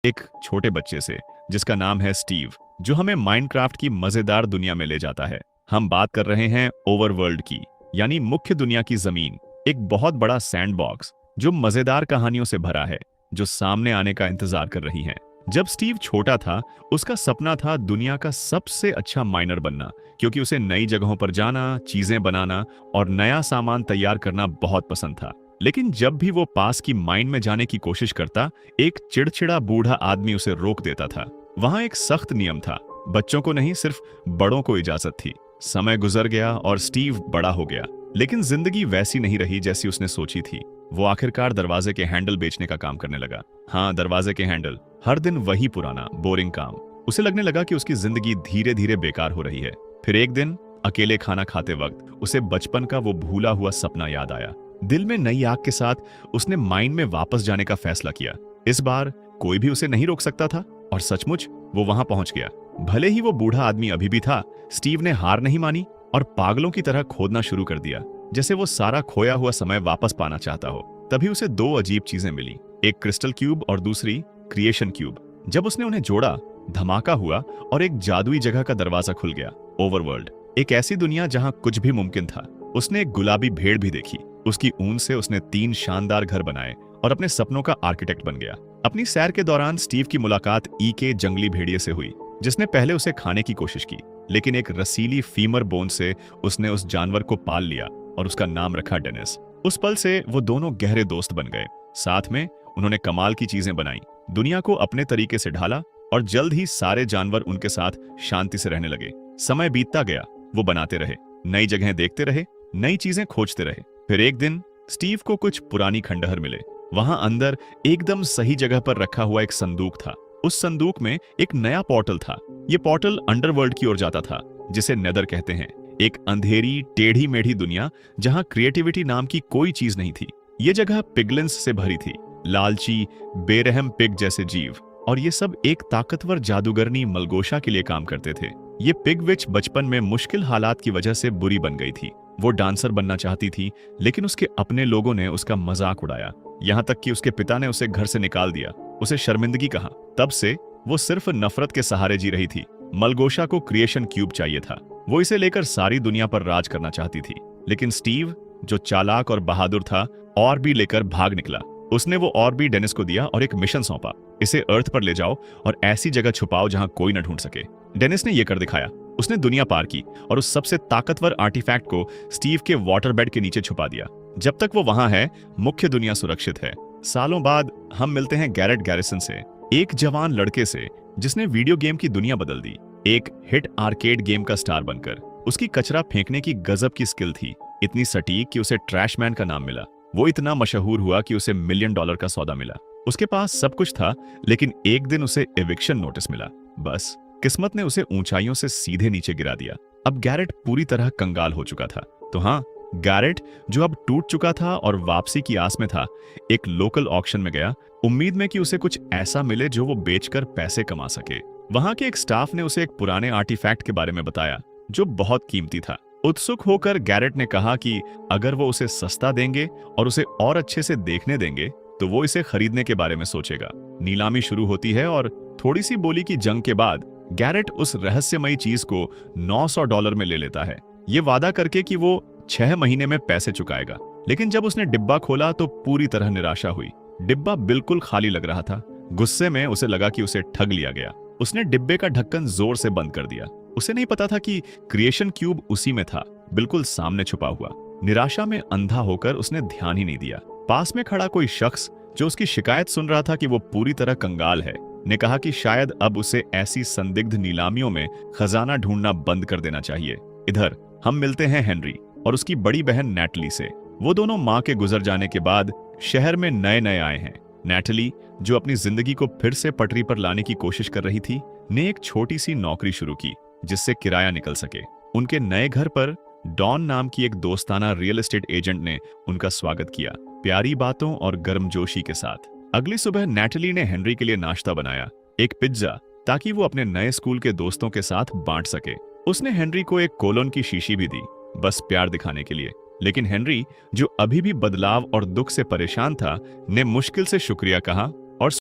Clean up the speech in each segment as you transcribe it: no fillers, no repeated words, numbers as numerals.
एक छोटे बच्चे से जिसका नाम है स्टीव, जो हमें माइनक्राफ्ट की मजेदार दुनिया में ले जाता है। हम बात कर रहे हैं ओवरवर्ल्ड की, यानी मुख्य दुनिया की जमीन। एक बहुत बड़ा सैंडबॉक्स जो मजेदार कहानियों से भरा है, जो सामने आने का इंतजार कर रही हैं। जब स्टीव छोटा था, उसका सपना था दुनिया का सबसे अच्छा माइनर बनना, क्योंकि उसे नई जगहों पर जाना, चीजें बनाना और नया सामान तैयार करना बहुत पसंद था। लेकिन जब भी वो पास की माइन में जाने की कोशिश करता, एक चिड़चिड़ा बूढ़ा आदमी उसे रोक देता था। वहां एक सख्त नियम था, बच्चों को नहीं, सिर्फ बड़ों को इजाजत थी। समय गुजर गया और स्टीव बड़ा हो गया, लेकिन जिंदगी वैसी नहीं रही जैसी उसने सोची थी। वो आखिरकार दरवाजे के हैंडल बेचने का काम करने लगा। हाँ, दरवाजे के हैंडल। हर दिन वही पुराना बोरिंग काम। उसे लगने लगा कि उसकी जिंदगी धीरे धीरे बेकार हो रही है। फिर एक दिन अकेले खाना खाते वक्त उसे बचपन का वो भूला हुआ सपना याद आया। दिल में नई आग के साथ उसने माइन में वापस जाने का फैसला किया। इस बार कोई भी उसे नहीं रोक सकता था, और सचमुच वो वहां पहुंच गया। भले ही वो बूढ़ा आदमी अभी भी था, स्टीव ने हार नहीं मानी और पागलों की तरह खोदना शुरू कर दिया, जैसे वो सारा खोया हुआ समय वापस पाना चाहता हो। तभी उसे दो अजीब चीजें मिली, एक क्रिस्टल क्यूब और दूसरी क्रिएशन क्यूब। जब उसने उन्हें जोड़ा, धमाका हुआ और एक जादुई जगह का दरवाजा खुल गया। ओवरवर्ल्ड, एक ऐसी दुनिया जहां कुछ भी मुमकिन था। उसने एक गुलाबी भेड़ भी देखी। उसकी ऊन से उसने 3 शानदार घर बनाए और अपने सपनों का आर्किटेक्ट बन गया। अपनी सैर के दौरान स्टीव की मुलाकात ई के जंगली भेड़िए से हुई, जिसने पहले उसे खाने की कोशिश की, लेकिन एक रसीली फीमर बोन से उसने उस जानवर को पाल लिया और उसका नाम रखा डेनिस। उस पल से वो दोनों गहरे दोस्त बन गए। साथ में उन्होंने कमाल की चीजें बनाई, दुनिया को अपने तरीके से ढाला और जल्द ही सारे जानवर उनके साथ शांति से रहने लगे। समय बीतता गया, वो बनाते रहे, नई जगहें देखते रहे, नई चीजें खोजते रहे। फिर एक दिन स्टीव को कुछ पुरानी खंडहर मिले। वहां अंदर एकदम सही जगह पर रखा हुआ एक संदूक था। उस संदूक में एक नया पोर्टल था। ये पोर्टल अंडरवर्ल्ड की ओर जाता था, जिसे नेदर कहते हैं। एक अंधेरी टेढ़ी मेढ़ी दुनिया जहां क्रिएटिविटी नाम की कोई चीज नहीं थी। ये जगह पिगलिन्स से भरी थी, लालची बेरहम पिग जैसे जीव, और ये सब एक ताकतवर जादूगरनी मलगोशा के लिए काम करते थे। ये पिग विच बचपन में मुश्किल हालात की वजह से बुरी बन गई थी। वो डांसर बनना चाहती थी, लेकिन उसके अपने लोगों ने उसका मजाक उड़ाया, यहाँ तक कि उसके पिता ने उसे घर से निकाल दिया, उसे शर्मिंदगी कहा। तब से वो सिर्फ नफरत के सहारे जी रही थी। मलगोशा को क्रिएशन क्यूब चाहिए था। वो इसे लेकर सारी दुनिया पर राज करना चाहती थी, लेकिन स्टीव, जो चालाक और बहादुर था, और भी लेकर भाग निकला। उसने वो और भी डेनिस को दिया और एक मिशन सौंपा, इसे अर्थ पर ले जाओ और ऐसी जगह छुपाओ जहां कोई न ढूंढ सके। डेनिस ने यह कर दिखाया। उसने दुनिया पार की और उस सबसे ताकतवर आर्टिफैक्ट को स्टीव के वाटर बेड के नीचे छुपा दिया। जब तक वो वहां है, मुख्य दुनिया सुरक्षित है। सालों बाद हम मिलते हैं गैरेट गैरिसन से, एक जवान लड़के से जिसने वीडियो गेम की दुनिया बदल दी, एक हिट आर्केड गेम का स्टार बनकर। उसकी कचरा फेंकने की गजब की स्किल थी, इतनी सटीक कि उसे ट्रैश मैन का नाम मिला। वो इतना मशहूर हुआ कि उसे $1 मिलियन का सौदा मिला। उसके पास सब कुछ था, लेकिन एक दिन उसे एविक्शन नोटिस मिला। बस किस्मत ने उसे ऊंचाइयों से सीधे नीचे गिरा दिया। अब गैरेट पूरी तरह कंगाल हो चुका था। तो हाँ, गैरेट, जो अब टूट चुका था और वापसी की आस में था, एक लोकल ऑक्शन में गया, उम्मीद में कि उसे कुछ ऐसा मिले जो वो बेचकर पैसे कमा सके। वहां के एक स्टाफ ने उसे एक पुराने आर्टिफैक्ट के बारे में बताया, जो बहुत कीमती था। उत्सुक होकर गैरेट ने कहा कि अगर वो उसे सस्ता देंगे और उसे और अच्छे से देखने देंगे, तो वो इसे खरीदने के बारे में सोचेगा। नीलामी शुरू होती है और थोड़ी सी बोली की जंग के बाद गैरेट उस रहस्यमयी चीज को $900 में ले लेता है, ये वादा करके कि वो 6 महीने में पैसे चुकाएगा। लेकिन जब उसने डिब्बा खोला तो पूरी तरह निराशा हुई। डिब्बा बिल्कुल खाली लग रहा था। गुस्से में उसे लगा कि उसे ठग लिया गया। उसने डिब्बे का ढक्कन जोर से बंद कर दिया। उसे नहीं पता था कि क्रिएशन क्यूब उसी में था, बिल्कुल सामने छुपा हुआ। निराशा में अंधा होकर उसने ध्यान ही नहीं दिया। पास में खड़ा कोई शख्स, जो उसकी शिकायत सुन रहा था कि वो पूरी तरह कंगाल है, ने कहा कि शायद अब उसे ऐसी संदिग्ध नीलामियों में खजाना ढूंढना बंद कर देना चाहिए। इधर हम मिलते हैं हेनरी और उसकी बड़ी बहन नैटली से। वो दोनों मां के गुजर जाने के बाद शहर में नए नए आए हैं। नैटली, जो अपनी जिंदगी को फिर से पटरी पर लाने की कोशिश कर रही थी, ने एक छोटी सी नौकरी शुरू की जिससे किराया निकल सके। उनके नए घर पर डॉन नाम की एक दोस्ताना रियल एस्टेट एजेंट ने उनका स्वागत किया, प्यारी बातों और गर्मजोशी के साथ। अगली सुबह नैटली ने हेनरी के लिए नाश्ता बनाया, एक पिज्जा, ताकि वो अपने नए स्कूल के दोस्तों के साथ बांट सके। उसने हेनरी को एक कोलोन की शीशी भी दी, बस प्यार दिखाने के लिए। लेकिन हेनरी, जो अभी भी बदलाव और दुख से परेशान था, ने मुश्किल से शुक्रिया कहा और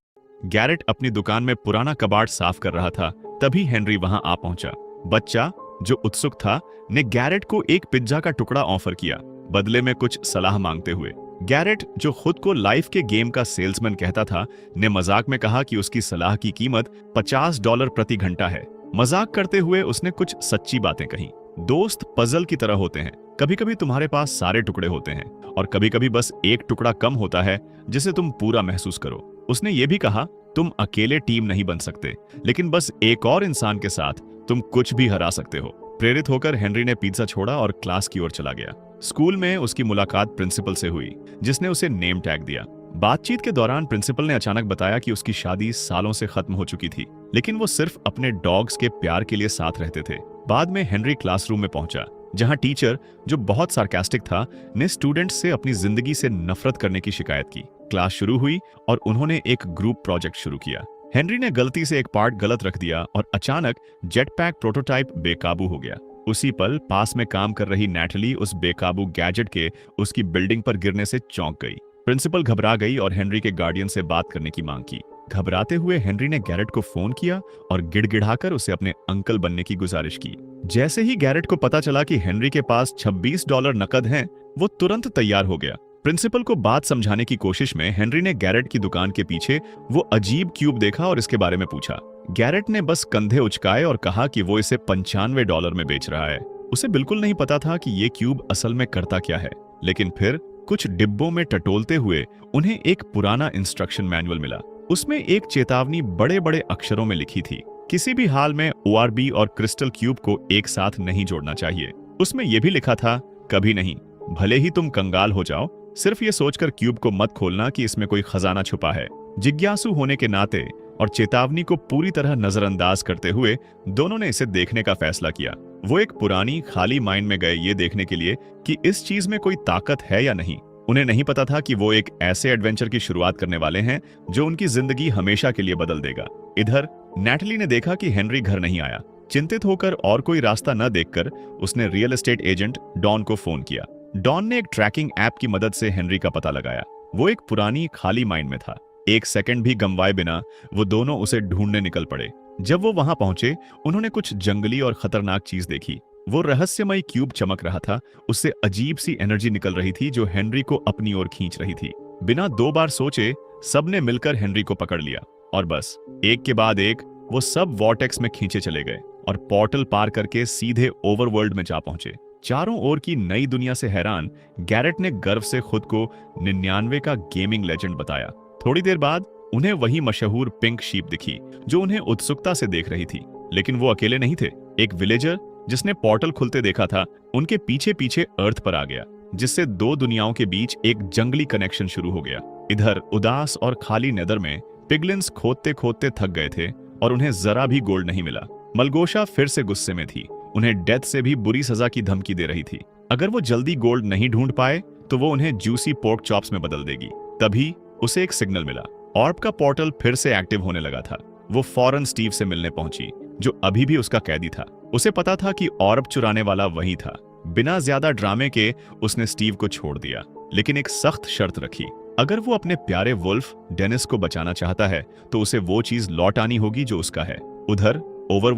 गैरेट अपनी दुकान में पुराना कबाड़ साफ कर रहा था, तभी हेनरी वहां आ पहुंचा। बच्चा, जो उत्सुक था, ने गैरेट को एक पिज्जा का टुकड़ा ऑफर किया, बदले में कुछ सलाह मांगते हुए। गैरेट, जो खुद को लाइफ के गेम का सेल्समैन कहता था, ने मजाक में कहा कि उसकी सलाह की कीमत $50 प्रति घंटा है। मजाक करते हुए उसने कुछ सच्ची बातें कही। दोस्त पजल की तरह होते हैं, कभी कभी तुम्हारे पास सारे टुकड़े होते हैं और कभी कभी बस एक टुकड़ा कम होता है जिसे तुम पूरा महसूस करो। उसने ये भी कहा, तुम अकेले टीम नहीं बन सकते, लेकिन बस एक और इंसान के साथ तुम कुछ भी हरा सकते हो। प्रेरित होकर हेनरी ने पिज्जा छोड़ा और क्लास की ओर चला गया। स्कूल में उसकी मुलाकात प्रिंसिपल से हुई, जिसने उसे नेम टैग दिया। बातचीत के दौरान प्रिंसिपल ने अचानक बताया कि उसकी शादी सालों से खत्म हो चुकी थी, लेकिन वो सिर्फ अपने डॉग्स के प्यार के लिए साथ रहते थे। बाद में हेनरी क्लासरूम में पहुंचा, जहां टीचर, जो बहुत सार्कास्टिक था, ने स्टूडेंट्स से अपनी जिंदगी से नफरत करने की शिकायत की। क्लास शुरू हुई और उन्होंने एक ग्रुप प्रोजेक्ट शुरू किया। हेनरी ने गलती से एक पार्ट गलत रख दिया और अचानक जेटपैक प्रोटोटाइप बेकाबू हो गया। उसी पल पास में काम कर रही नैटली उस बेकाबू गैजेट के उसकी बिल्डिंग पर गिरने से चौंक गई। प्रिंसिपल घबरा गई और हेनरी के गार्डियन से बात करने की मांग की। घबराते हुए हेनरी ने गैरेट को फोन किया और गिड़गिड़ाकर उसे अपने अंकल बनने की गुजारिश की। जैसे ही गैरेट को पता चला कि हेनरी के पास $26 नकद हैं, वो तुरंत तैयार हो गया। प्रिंसिपल को बात समझाने की कोशिश में हेनरी ने गैरेट की दुकान के पीछे वो अजीब क्यूब देखा और इसके बारे में पूछा। गैरेट ने बस कंधे उचकाए और कहा कि वो इसे $95 में बेच रहा है। उसे बिल्कुल नहीं पता था कि ये क्यूब असल में करता क्या है, लेकिन फिर कुछ डिब्बों में टटोलते हुए उन्हें एक पुराना इंस्ट्रक्शन मैनुअल मिला। उसमें एक चेतावनी बड़े बड़े अक्षरों में लिखी थी, किसी भी हाल में ORB और क्रिस्टल क्यूब को एक साथ नहीं जोड़ना चाहिए। उसमें यह भी लिखा था, कभी नहीं, भले ही तुम कंगाल हो जाओ, सिर्फ ये सोचकर क्यूब को मत खोलना कि इसमें कोई खजाना छुपा है। जिज्ञासु होने के नाते और चेतावनी को पूरी तरह नजरअंदाज करते हुए दोनों ने इसे देखने का फैसला किया। वो एक पुरानी खाली माइंड में गए ये देखने के लिए कि इस चीज में कोई ताकत है या नहीं। उन्हें नहीं पता था कि वो एक ऐसे एडवेंचर की शुरुआत करने वाले हैं जो उनकी जिंदगी हमेशा के लिए बदल देगा। इधर नैटली ने देखा कि हेनरी घर नहीं आया। चिंतित होकर और कोई रास्ता न देखकर उसने रियल एस्टेट एजेंट डॉन को फोन किया। डॉन ने एक ट्रैकिंग ऐप की मदद से हेनरी का पता लगाया। वो एक पुरानी खाली माइंड में था। एक सेकंड भी गंवाए बिना वो दोनों उसे ढूंढने निकल पड़े। जब वो वहां पहुंचे, उन्होंने कुछ जंगली और खतरनाक चीज देखी। वो रहस्यमय क्यूब चमक रहा था, उससे अजीब सी एनर्जी निकल रही थी जो हेनरी को अपनी ओर खींच रही थी। बिना 2 बार सोचे सबने मिलकर हेनरी को पकड़ लिया और बस एक के बाद एक वो सब वॉर्टेक्स में खींचे चले गए और पोर्टल पार करके सीधे ओवरवर्ल्ड में जा पहुंचे। चारों ओर की नई दुनिया से हैरान गैरेट ने गर्व से खुद को 99 का गेमिंग लेजेंड बताया। थोड़ी देर बाद उन्हें वही मशहूर पिंक शीप दिखी जो उन्हें उत्सुकता से देख रही थी, लेकिन वो अकेले नहीं थे। एक विलेजर जिसने पोर्टल खुलते देखा था उनके पीछे पीछे अर्थ पर आ गया, जिससे 2 दुनियाओं के बीच एक जंगली कनेक्शन शुरू हो गया। इधर उदास और खाली नेदर में पिगलिन्स खोदते खोदते थक गए थे और उन्हें जरा भी गोल्ड नहीं मिला। मलगोशा फिर से गुस्से में थी, उन्हें डेथ से भी बुरी सजा की धमकी दे रही थी। अगर वो जल्दी गोल्ड नहीं ढूंढ पाए तो वो उन्हें जूसी पोर्क चॉप्स में बदल देगी। तभी उसे एक सिग्नल मिला। ऑर्ब का पोर्टल फिर से एक्टिव होने लगा था। वो फौरन स्टीव से मिलने पहुंची, जो अभी भी उसका कैदी था। उसे पता था कि ऑर्ब चुराने वाला वही था। बिना ज्यादा ड्रामे के उसने स्टीव को छोड़ दिया, लेकिन एक सख्त शर्त रखी। अगर वो अपने प्यारे वुल्फ डेनिस को बचाना चाहता है तो उसे वो चीज लौट आनी होगी जो उसका है। उधर ओवर